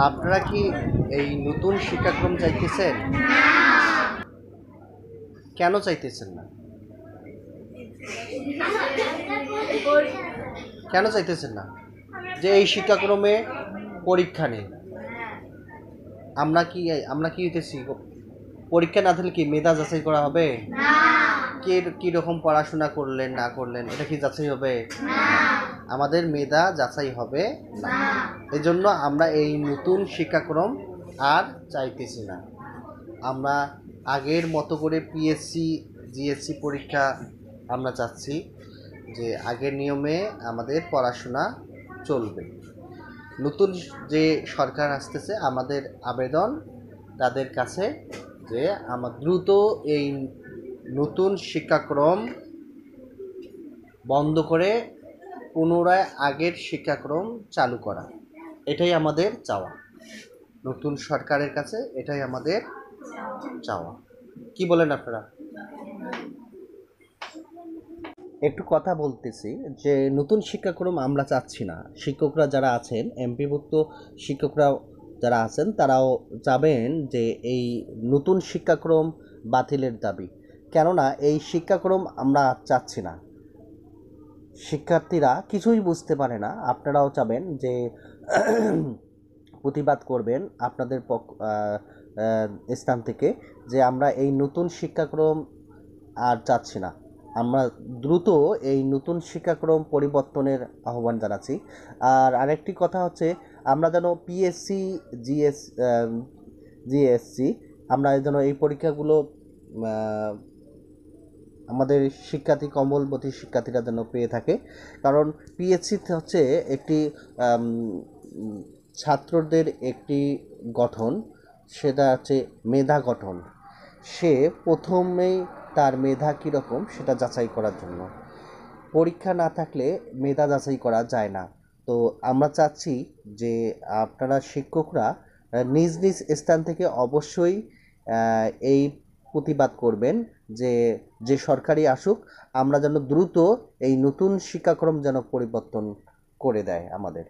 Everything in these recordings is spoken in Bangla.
আপনারা কি এই নতুন শিক্ষাক্রম চাইতেছেন? কেন চাইতেছেন না? কেন চাইতেছেন না যে এই শিক্ষাক্রমে পরীক্ষা নেই? আমরা কি আমরা কি হইতেছি? পরীক্ষা না দিলে কি মেধা যাচাই করা হবে? কে কিরকম পড়াশোনা করলেন না করলেন এটা কি যাচাই হবে? আমাদের মেধা যাচাই হবে না। এজন্য আমরা এই নতুন শিক্ষাক্রম আর চাইতেছি না। আমরা আগের মতো করে পিএসসি জিএসসি পরীক্ষা আমরা চাচ্ছি যে আগের নিয়মে আমাদের পড়াশোনা চলবে। নতুন যে সরকার আসতেছে আমাদের আবেদন তাদের কাছে যে আমার দ্রুত এই নতুন শিক্ষাক্রম বন্ধ করে পুনরায় আগের শিক্ষাক্রম চালু করা, এটাই আমাদের চাওয়া। নতুন সরকারের কাছে এটাই আমাদের চাওয়া। কি বলেন আপনারা? একটু কথা বলতেছি যে নতুন শিক্ষাক্রম আমরা চাচ্ছি না। শিক্ষকরা যারা আছেন এমপিভুক্ত শিক্ষকরা যারা আছেন তারাও চাবেন যে এই নতুন শিক্ষাক্রম বাতিলের দাবি। কেননা এই শিক্ষাক্রম আমরা চাচ্ছি না। শিক্ষার্থীরা কিছুই বুঝতে পারে না। আপনারাও চাবেন যে প্রতিবাদ করবেন আপনাদের স্থান থেকে যে আমরা এই নতুন শিক্ষাক্রম আর চাচ্ছি না। আমরা দ্রুত এই নতুন শিক্ষাক্রম পরিবর্তনের আহ্বান জানাচ্ছি। আর আরেকটি কথা হচ্ছে আমরা যেন পিএসসি জিএসসি আমরা যেন এই পরীক্ষাগুলো আমাদের শিক্ষার্থী কমলবতী শিক্ষার্থীরা যেন পেয়ে থাকে। কারণ পিএসসি হচ্ছে একটি ছাত্রদের একটি গঠন, সেটা হচ্ছে মেধা গঠন। সে প্রথমেই তার মেধা কীরকম সেটা যাচাই করার জন্য। পরীক্ষা না থাকলে মেধা যাচাই করা যায় না। তো আমরা চাচ্ছি যে আপনারা শিক্ষকরা নিজ নিজ স্থান থেকে অবশ্যই এই প্রতিবাদ করবেন যে যে সরকারি আসুক আমরা যেন দ্রুত এই নতুন শিক্ষাক্রম যেন পরিবর্তন করে দেয় আমাদের।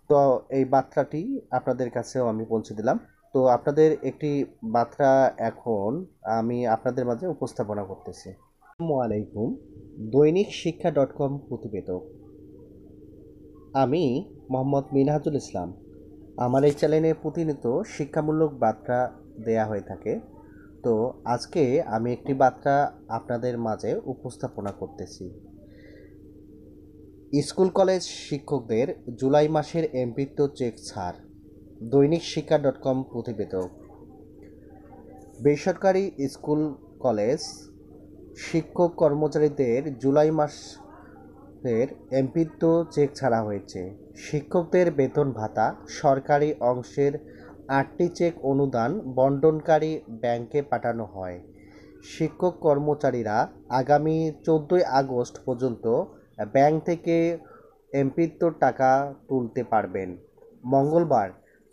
তো এই বার্তাটি আপনাদের কাছেও আমি পৌঁছে দিলাম। তো আপনাদের একটি বার্তা এখন আমি আপনাদের মাঝে উপস্থাপনা করতেছি। আসসালামু আলাইকুম। দৈনিক শিক্ষা .com প্রতিবেদক, আমি মোহাম্মদ মিনহাজুল ইসলাম। আমার এই চ্যানেলে প্রতিনিয়ত শিক্ষামূলক বার্তা দেয়া হয়ে থাকে। তো আজকে আমি একটি বার্তা আপনাদের মাঝে উপস্থাপনা করতেছি। স্কুল কলেজ শিক্ষকদের জুলাই মাসের এমপিত্ব চেক ছাড়। দৈনিক শিক্ষা .com প্রতিবেদক, বেসরকারি স্কুল কলেজ শিক্ষক কর্মচারীদের জুলাই মাসের এমপিত্ব চেক ছাড়া হয়েছে। শিক্ষকদের বেতন ভাতা সরকারি অংশের 8টি চেক অনুদান বণ্টনকারী ব্যাংকে পাঠানো হয়। শিক্ষক কর্মচারীরা আগামী 14 আগস্ট পর্যন্ত ব্যাংক থেকে এমপিত্বর টাকা তুলতে পারবেন। মঙ্গলবার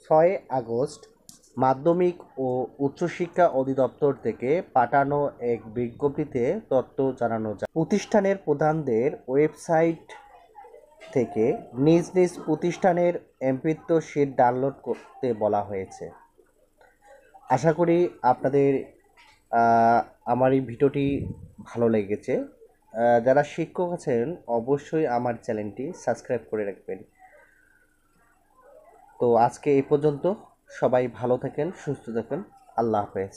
6 আগস্ট মাধ্যমিক ও উচ্চশিক্ষা অধিদপ্তর থেকে পাঠানো এক বিজ্ঞপ্তিতে তথ্য জানানো যায়। প্রতিষ্ঠানের প্রধানদের ওয়েবসাইট থেকে নিজ নিজ প্রতিষ্ঠানের এমপিত্ব শীট ডাউনলোড করতে বলা হয়েছে। আশা করি আপনাদের আমার এই ভিডিওটি ভালো লেগেছে। যারা শিক্ষক আছেন অবশ্যই আমার চ্যানেলটি সাবস্ক্রাইব করে রাখবেন। তো আজকে এই পর্যন্ত। সবাই ভালো থাকেন, সুস্থ থাকেন। আল্লাহ হাফেজ।